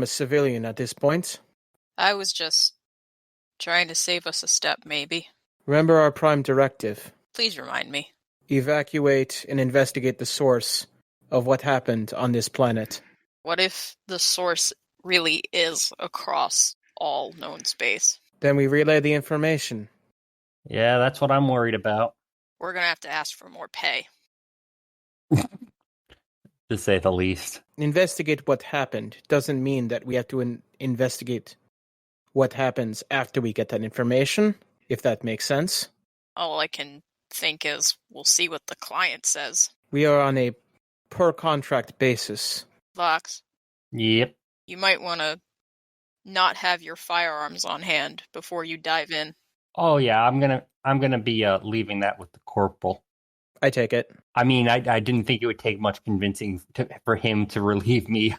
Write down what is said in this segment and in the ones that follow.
I'm a civilian at this point. I was just trying to save us a step, maybe. Remember our prime directive. Please remind me. Evacuate and investigate the source of what happened on this planet. What if the source really is across all known space? Then we relay the information. Yeah, that's what I'm worried about, We're gonna have to ask for more pay. to say the least. Investigate what happened doesn't mean that we have to investigate what happens after we get that information, if that makes sense. All I can think is we'll see what the client says. We are on a per-contract basis. Vox, Yep. you might want to not have your firearms on hand before you dive in. Oh yeah, I'm gonna be leaving that with the corporal. I take it. I mean, I didn't think it would take much convincing for him to relieve me.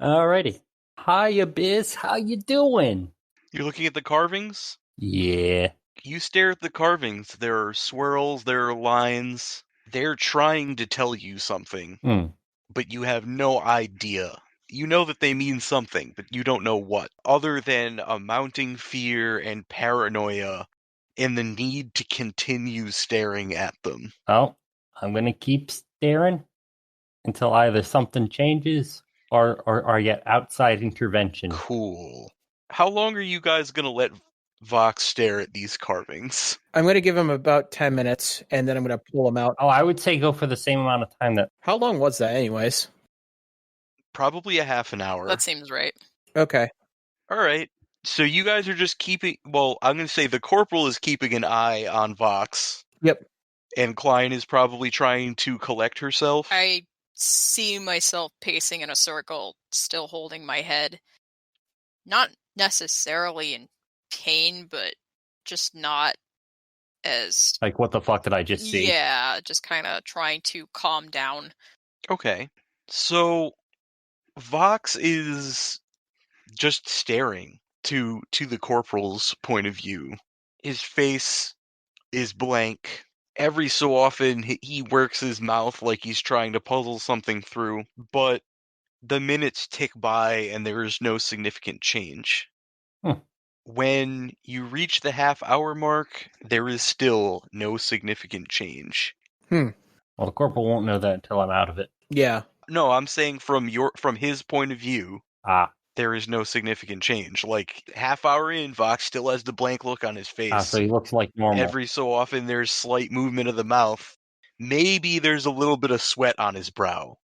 Alrighty. Hiya, Biz. How you doing? You're looking at the carvings? Yeah. You stare at the carvings. There are swirls, there are lines. They're trying to tell you something, but you have no idea. You know that they mean something, but you don't know what, other than a mounting fear and paranoia and the need to continue staring at them. Well, I'm gonna keep staring until either something changes or I get outside intervention. Cool. How long are you guys going to let Vox stare at these carvings? I'm going to give him about 10 minutes, and then I'm going to pull him out. Oh, I would say go for the same amount of time that... How long was that anyways? Probably a half an hour. That seems right. Okay. All right. So you guys are just keeping... Well, I'm going to say the corporal is keeping an eye on Vox. Yep. And Klein is probably trying to collect herself. I see myself pacing in a circle, still holding my head. Not necessarily in pain, but just not as... Like, what the fuck did I just see? Yeah, just kind of trying to calm down. Okay. So Vox is just staring to the corporal's point of view. His face is blank. Every so often, he works his mouth like he's trying to puzzle something through, but the minutes tick by and there is no significant change. When you reach the half-hour mark, there is still no significant change. Well, the corporal won't know that until I'm out of it. Yeah. No, I'm saying from his point of view, there is no significant change. Like, half-hour in, Vox still has the blank look on his face. So he looks like normal. Every so often, there's slight movement of the mouth. Maybe there's a little bit of sweat on his brow.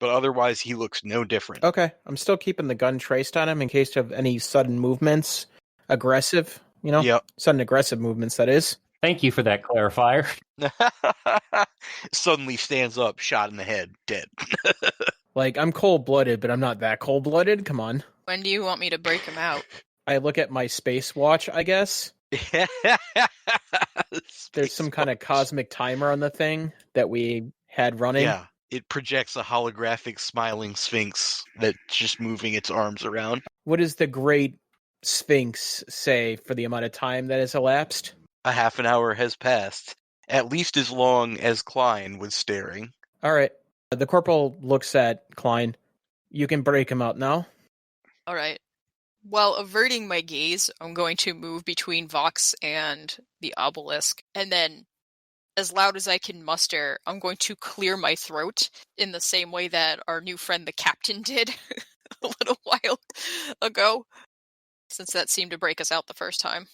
But otherwise, he looks no different. Okay. I'm still keeping the gun traced on him in case of any sudden movements. Aggressive, you know? Yep. Sudden aggressive movements, that is. Thank you for that clarifier. Suddenly stands up, shot in the head, dead. Like, I'm cold-blooded, but I'm not that cold-blooded. Come on. When do you want me to break him out? I look at my space watch, I guess. There's some kind of cosmic timer on the thing that we had running. Yeah, it projects a holographic smiling sphinx that's just moving its arms around. What does the great sphinx say for the amount of time that has elapsed? A half an hour has passed, at least as long as Klein was staring. All right. The corporal looks at Klein. You can break him out now. All right. While averting my gaze, I'm going to move between Vox and the obelisk, and then, as loud as I can muster, I'm going to clear my throat in the same way that our new friend the captain did a little while ago, since that seemed to break us out the first time.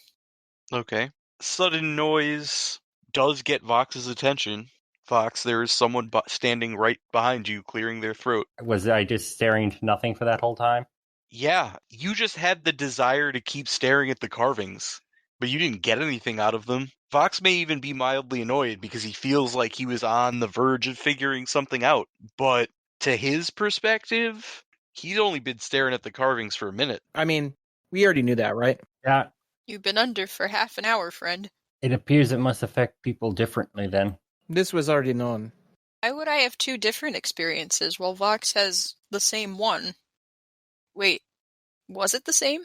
Okay. Sudden noise does get Vox's attention. Vox, there is someone standing right behind you, clearing their throat. Was I just staring into nothing for that whole time? Yeah, you just had the desire to keep staring at the carvings, but you didn't get anything out of them. Vox may even be mildly annoyed because he feels like he was on the verge of figuring something out, but to his perspective, he's only been staring at the carvings for a minute. I mean, we already knew that, right? Yeah. You've been under for half an hour, friend. It appears it must affect people differently then. This was already known. Why would I have two different experiences while Vox has the same one? Wait, was it the same?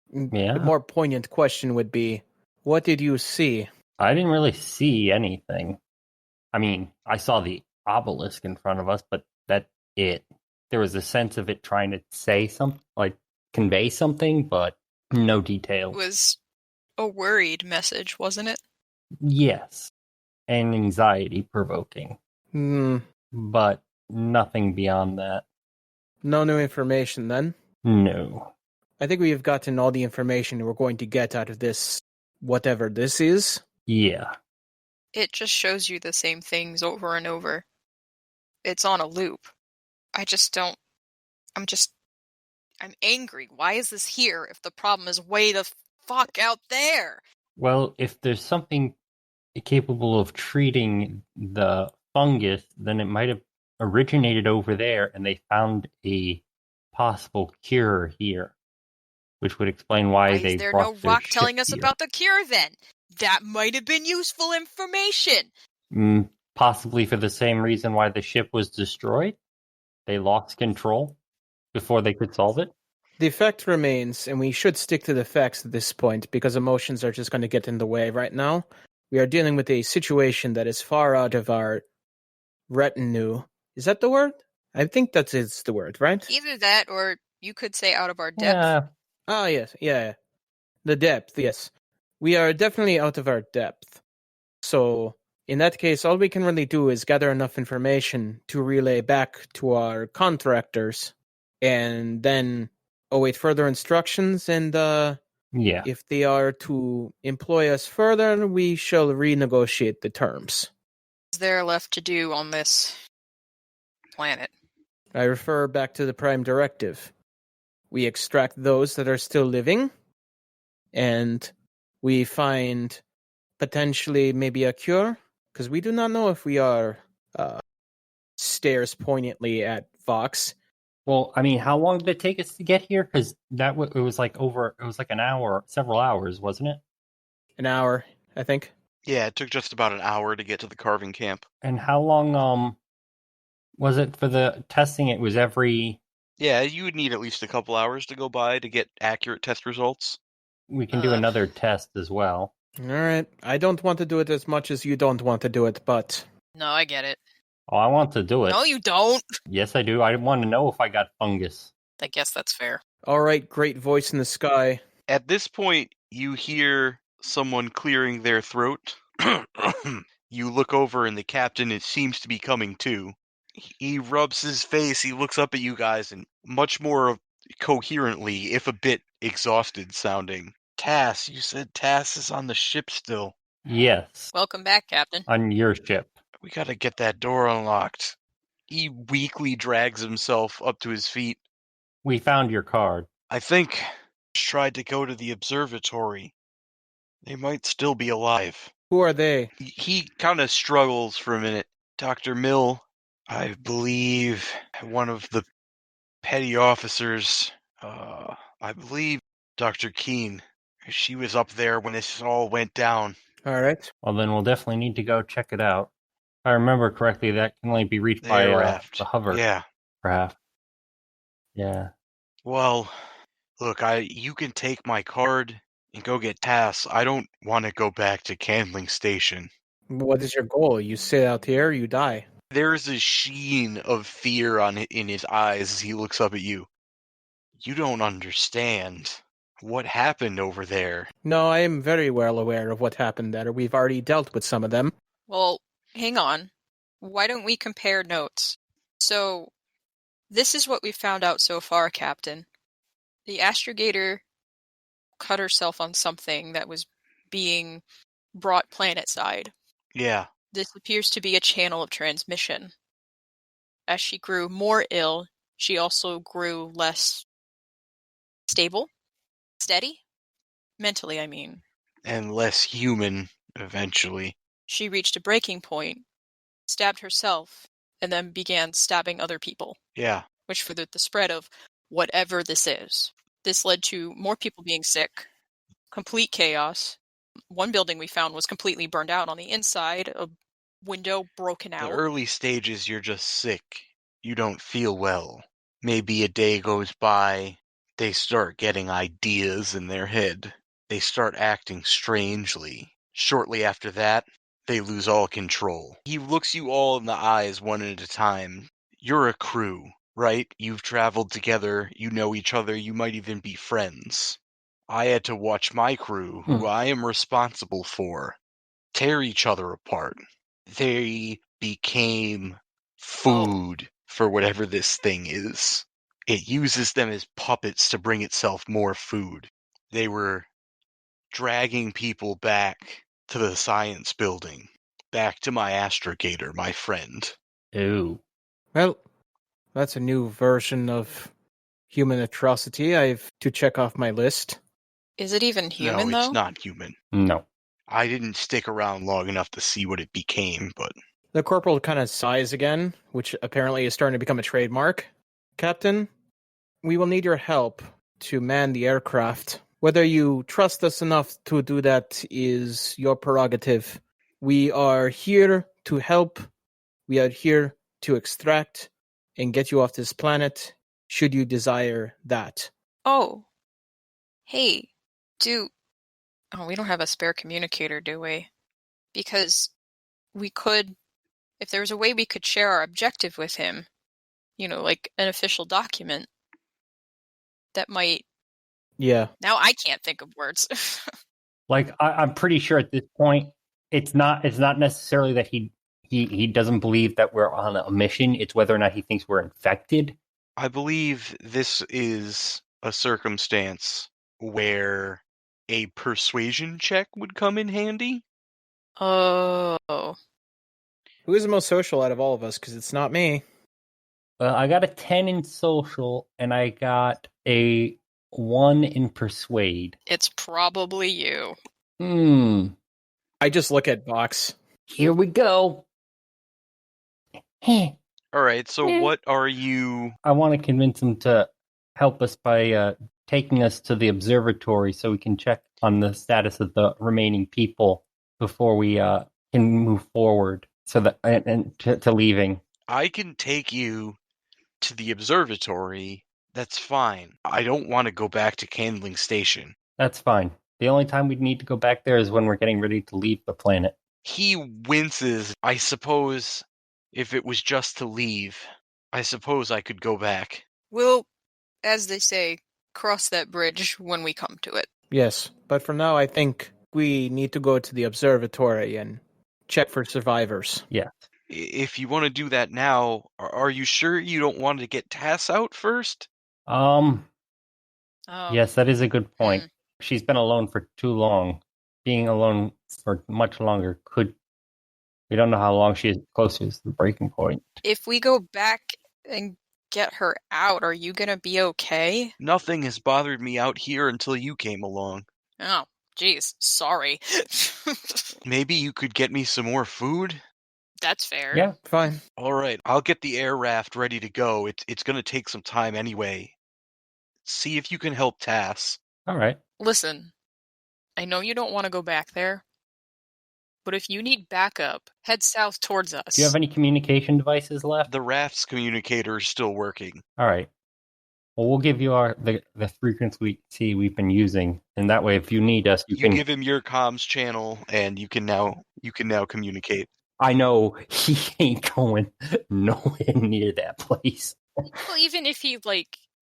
Yeah. The more poignant question would be, what did you see? I didn't really see anything. I mean, I saw the obelisk in front of us, but that's it. there was a sense of it trying to say something, like convey something, but no It details. was a worried message, wasn't it? Yes, and anxiety provoking, Hmm. but nothing beyond that. No new information then. No. I think we've gotten all the information we're going to get out of this, whatever this is. Yeah. It just shows you the same things over and over. It's on a loop. I just don't. I'm angry. Why is this here if the problem is way the fuck out there? Well, if there's something capable of treating the fungus, then it might have originated over there and they found a possible cure here, which would explain why Why they is there brought no their rock ship telling us here. about the cure then? That might have been useful information. Possibly for the same reason why the ship was destroyed. They lost control before they could solve it. The fact remains, and we should stick to the facts at this point because emotions are just going to get in the way right now. We are dealing with a situation that is far out of our retinue. Is that the word? I think that is the word, right? Either that, or you could say out of our depth. Yeah. Ah, yes, yeah. The depth, yes. We are definitely out of our depth. So, in that case, all we can really do is gather enough information to relay back to our contractors and then await further instructions. And Yeah. if they are to employ us further, we shall renegotiate the terms. What's there left to do on this planet? I refer back to the Prime Directive. We extract those that are still living, and we find potentially maybe a cure, because we do not know if we are stares poignantly at Vox. Well, I mean, how long did it take us to get here? Because it was like an hour, several hours, wasn't it? An hour, I think. Yeah, it took just about an hour to get to the carving camp. And how long was it for the testing? It was every. Yeah, you would need at least a couple hours to go by to get accurate test results. We can do another test as well. All right. I don't want to do it as much as you don't want to do it, but No, I get it. Oh, I want to do it. No, you don't. Yes, I do. I want to know if I got fungus. I guess that's fair. all right, great voice in the sky. At this point, you hear someone clearing their throat. You look over, and the captain it seems to be coming too. He rubs his face, he looks up at you guys, and much more coherently, if a bit exhausted sounding. Tass, you said Tass is on the ship still. Yes, Welcome back, Captain. on your ship. We gotta get that door unlocked. He weakly drags himself up to his feet. We found your card. I think tried to go to the observatory. They might still be alive. Who are they? He kind of struggles for a minute. Dr. Mill, I believe one of the petty officers, I believe Dr. Keene. She was up there when this all went down. All right. Well, then we'll definitely need to go check it out. If I remember correctly, that can only be reached by Raft. the hover Yeah. craft. Yeah. Well, look, you can take my card and go get Tass. I don't want to go back to Candling Station. What is your goal? You sit out here, you die. There's a sheen of fear in his eyes as he looks up at you. You don't understand what happened over there. No, I am very well aware of what happened there. We've already dealt with some of them. Well, hang on. Why don't we compare notes? So, this is what we found out so far, Captain. The astrogator cut herself on something that was being brought planet-side. Yeah. This appears to be a channel of transmission. As she grew more ill, she also grew less stable, steady, mentally, I mean. And less human, eventually. She reached a breaking point, stabbed herself, and then began stabbing other people. Yeah. Which furthered the spread of whatever this is. This led to more people being sick, complete chaos. One building we found was completely burned out on the inside, a window broken out. The early stages, you're just sick. You don't feel well. Maybe a day goes by, they start getting ideas in their head. They start acting strangely. Shortly after that, they lose all control. He looks you all in the eyes one at a time. You're a crew. right? You've traveled together, you know each other, you might even be friends. I had to watch my crew, who I am responsible for, tear each other apart. They became food for whatever this thing is. It uses them as puppets to bring itself more food. They were dragging people back to the science building, back to my astrogator, my friend. Ooh. Well, that's a new version of human atrocity I have to check off my list. Is it even human, No, it's though? not human. No. I didn't stick around long enough to see what it became, but The corporal kind of sighs again, which apparently is starting to become a trademark. Captain, we will need your help to man the aircraft. Whether you trust us enough to do that is your prerogative. We are here to help. We are here to extract and get you off this planet, should you desire that. Oh. Hey, we don't have a spare communicator, do we? Because we could, if there was a way we could share our objective with him, like an official document, that might... Yeah. Now I can't think of words. Like, I'm pretty sure at this point, it's not necessarily that he doesn't believe that we're on a mission. It's whether or not he thinks we're infected. I believe this is a circumstance where a persuasion check would come in handy. Oh. Who is the most social out of all of us? Because it's not me. I got a 10 in social, and I got a 1 in persuade. It's probably you. I just look at Vox. Here we go. All right, so what are you... I want to convince him to help us by taking us to the observatory so we can check on the status of the remaining people before we can move forward. So that and to leaving. I can take you to the observatory. That's fine. I don't want to go back to Candling Station. That's fine. The only time we'd need to go back there is when we're getting ready to leave the planet. He winces. I suppose if it was just to leave, I suppose I could go back. We'll, as they say, cross that bridge when we come to it. Yes, but for now I think we need to go to the observatory and check for survivors. Yeah. If you want to do that now, are you sure you don't want to get Tass out first? Yes, that is a good point. She's been alone for too long. Being alone for much longer we don't know how long she is close to the breaking point. If we go back and get her out, are you gonna be okay? Nothing has bothered me out here until you came along. Oh, geez, sorry. Maybe you could get me some more food? That's fair. Yeah, fine. All right, I'll get the air raft ready to go. It's going to take some time anyway. See if you can help Tass. All right. Listen, I know you don't want to go back there, but if you need backup, head south towards us. Do you have any communication devices left? The raft's communicator is still working. All right. Well, we'll give you the frequency we've been using, and that way, if you need us, you can give him your comms channel, and you can now communicate. I know he ain't going nowhere near that place. Well, even if he,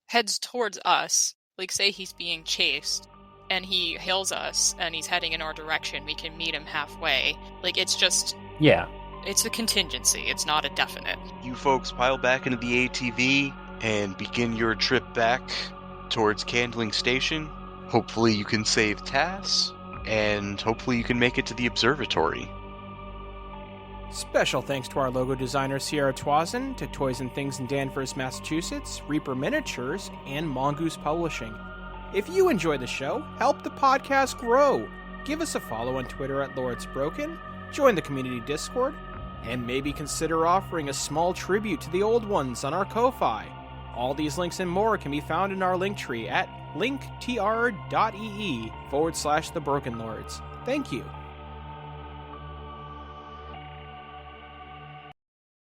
heads towards us, say he's being chased, and he hails us, and he's heading in our direction, we can meet him halfway. It's just... Yeah. It's a contingency, it's not a definite. You folks pile back into the ATV and begin your trip back towards Candling Station. Hopefully you can save Tass, and hopefully you can make it to the observatory. Special thanks to our logo designer Sierra Twazin, to Toys and Things in Danvers, Massachusetts, Reaper Miniatures, and Mongoose Publishing. If you enjoy the show, help the podcast grow. Give us a follow on Twitter at LordsBroken, join the community Discord, and maybe consider offering a small tribute to the old ones on our Ko-Fi. All these links and more can be found in our link tree at linktr.ee/thebrokenlords. Thank you.